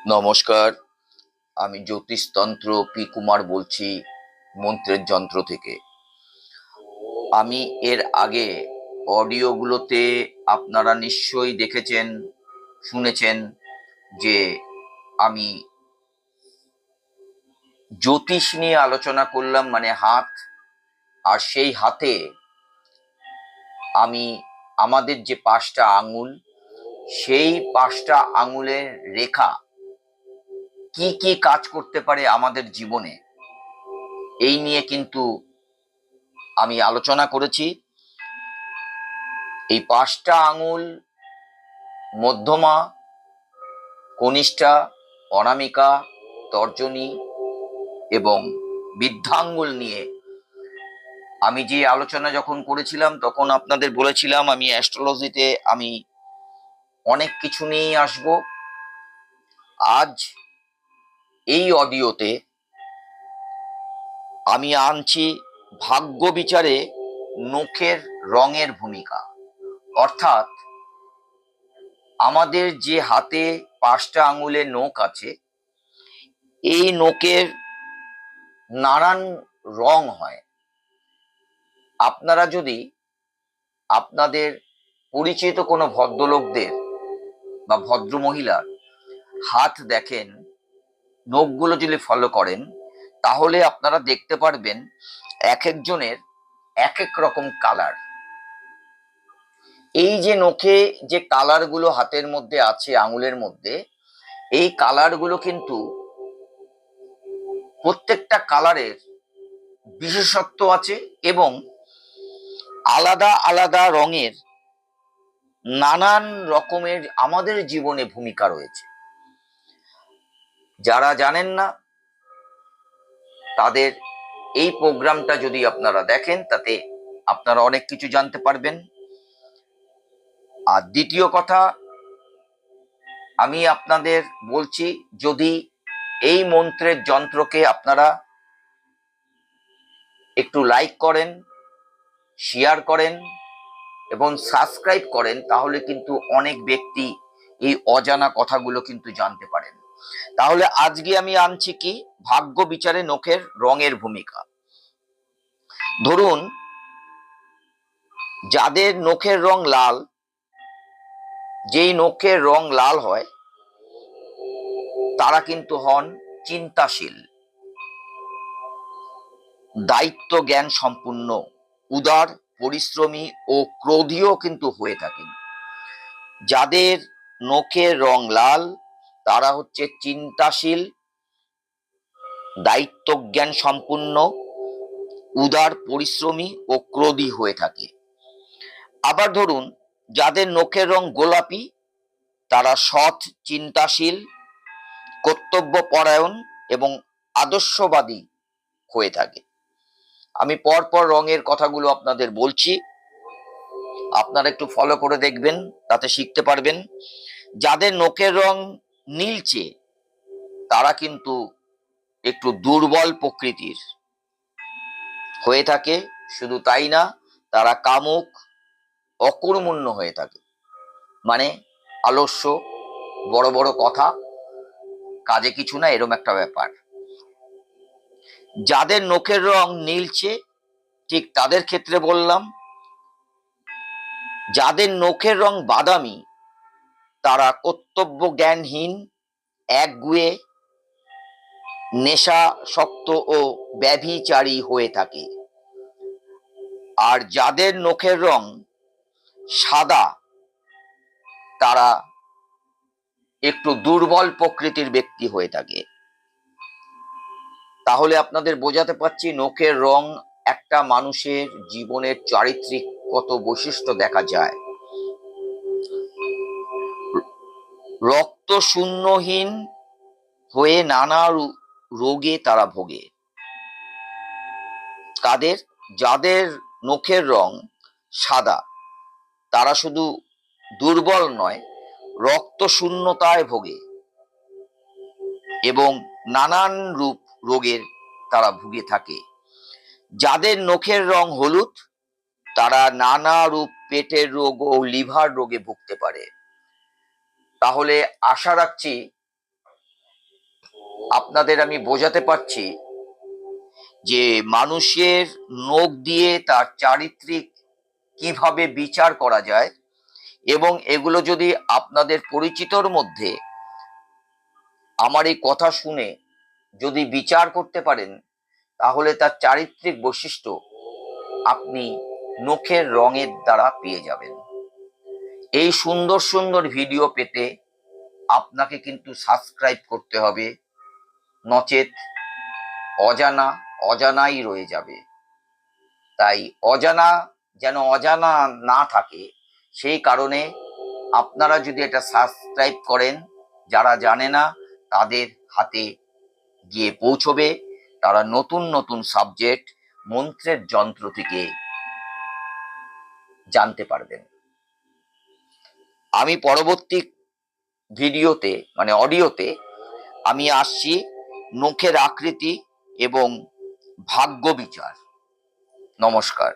নমস্কার, আমি জ্যোতিষতন্ত্র পি কুমার বলছি মন্ত্রের যন্ত্র থেকে। আমি এর আগে অডিওগুলোতে আপনারা নিশ্চয়ই দেখেছেন, শুনেছেন যে আমি জ্যোতিষ নিয়ে আলোচনা করলাম, মানে হাত। আর সেই হাতে আমি আমাদের যে 5টা আঙুল, সেই 5টা আঙুলের রেখা কি কি কাজ করতে পারে আমাদের জীবনে, এই নিয়ে কিন্তু আমি আলোচনা করেছি। এই 5টা আঙুল মধ্যমা, কনিষ্ঠা, অনামিকা, তর্জনী এবং বৃদ্ধাঙ্গুল নিয়ে আমি যে আলোচনা যখন করেছিলাম তখন আপনাদের বলেছিলাম আমি অ্যাস্ট্রোলজিতে আমি অনেক কিছু নিয়েই আসব। আজ এই অডিওতে আমি আনছি ভাগ্য বিচারে নখের রঙের ভূমিকা। অর্থাৎ আমাদের যে হাতে 5টা আঙুলের নখ আছে, এই নখের নানান রং হয়। আপনারা যদি আপনাদের পরিচিত কোনো ভদ্রলোকদের বা ভদ্র মহিলার হাত দেখেন, নখগুলো যদি ফলো করেন, তাহলে আপনারা দেখতে পারবেন এক একজনের এক এক রকম কালার। এই যে নখে যে কালারগুলো হাতের মধ্যে আছে, আঙুলের মধ্যে, এই কালারগুলো কিন্তু প্রত্যেকটা কালারের বিশেষত্ব আছে এবং আলাদা আলাদা রঙের নানান রকমের আমাদের জীবনে ভূমিকা রয়েছে। যারা জানেন না, তাদের এই প্রোগ্রামটা যদি আপনারা দেখেন, তাতে আপনারা অনেক কিছু জানতে পারবেন। আর দ্বিতীয় কথা, আমি আপনাদের বলছি, যদি এই মন্ত্রের যন্ত্রকে আপনারা একটু লাইক করেন, শেয়ার করেন এবং সাবস্ক্রাইব করেন, তাহলে কিন্তু অনেক ব্যক্তি এই অজানা কথাগুলো কিন্তু জানতে পারেন। তাহলে আজকে আমি আনছি কি, ভাগ্য বিচারে নখের রঙের ভূমিকা। ধরুন, যাদের নখের রং লাল, যেই নখের রং লাল হয়, তারা কিন্তু হন চিন্তাশীল, দায়িত্ব জ্ঞান সম্পূর্ণ, উদার, পরিশ্রমী ও ক্রোধীয় কিন্তু হয়ে থাকেন। যাদের নখের রং লাল, তারা হচ্ছে চিন্তাশীল, দায়িত্ব জ্ঞান সম্পূর্ণ, উদার, পরিশ্রমী ও ক্রোধী হয়ে থাকে। আবার ধরুন, যাদের নখের রং গোলাপি, তারা সৎ, চিন্তাশীল, কর্তব্যপরায়ণ এবং আদর্শবাদী হয়ে থাকে। আমি পরপর রঙের কথাগুলো আপনাদের বলছি, আপনারা একটু ফলো করে দেখবেন, তাতে শিখতে পারবেন। যাদের নখের রং নীলচে, তারা কিন্তু একটু দুর্বল প্রকৃতির হয়ে থাকে। শুধু তাই না, তারা কামুক, অকর্মণ্য হয়ে থাকে, মানে আলস্য, বড় বড় কথা, কাজে কিছু না, এরম একটা ব্যাপার। যাদের নখের রং নীলচে, ঠিক তাদের ক্ষেত্রে বললাম। যাদের নখের রং বাদামি, তারা কর্তব্য জ্ঞানহীন, একগুঁয়ে, নেশাসক্ত ও ব্যভিচারী হয়ে থাকে। আর যাদের নখের রং সাদা, তারা একটু দুর্বল প্রকৃতির ব্যক্তি হয়ে থাকে। তাহলে আপনাদের বোঝাতে পারছি নখের রং একটা মানুষের জীবনের চারিত্রিক কত বৈশিষ্ট্য দেখা যায়। রক্ত শূন্যহীন হয়ে নানা রোগে তারা ভোগে। কাদের? যাদের নখের রং সাদা, তারা শুধু দুর্বল নয়, রক্ত শূন্যতায় ভোগে এবং নানান রূপ রোগের তারা ভুগে থাকে। যাদের নখের রং হলুদ, তারা নানা রূপ পেটের রোগ ও লিভার রোগে ভুগতে পারে। তাহলে আশা রাখছি আপনাদের আমি বোঝাতে পারছি যে মানুষের নখ দিয়ে তার চারিত্রিক কিভাবে বিচার করা যায়, এবং এগুলো যদি আপনাদের পরিচিতর মধ্যে আমার এই কথা শুনে যদি বিচার করতে পারেন, তাহলে তার চারিত্রিক বৈশিষ্ট্য আপনি নখের রঙের দ্বারা পেয়ে যাবেন। এই সুন্দর সুন্দর ভিডিও পেতে আপনাকে কিন্তু সাবস্ক্রাইব করতে হবে, নচেত অজানা অজানাই রয়ে যাবে। তাই অজানা যেন অজানা না থাকে, সেই কারণে আপনারা যদি এটা সাবস্ক্রাইব করেন, যারা জানে না তাদের হাতে গিয়ে পৌঁছবে, তারা নতুন নতুন সাবজেক্ট মন্ত্রের যন্ত্র থেকে জানতে পারবেন। আমি পরবর্তী ভিডিওতে মানে অডিওতে আমি আসছি নখের আকৃতি এবং ভাগ্য বিচার। নমস্কার।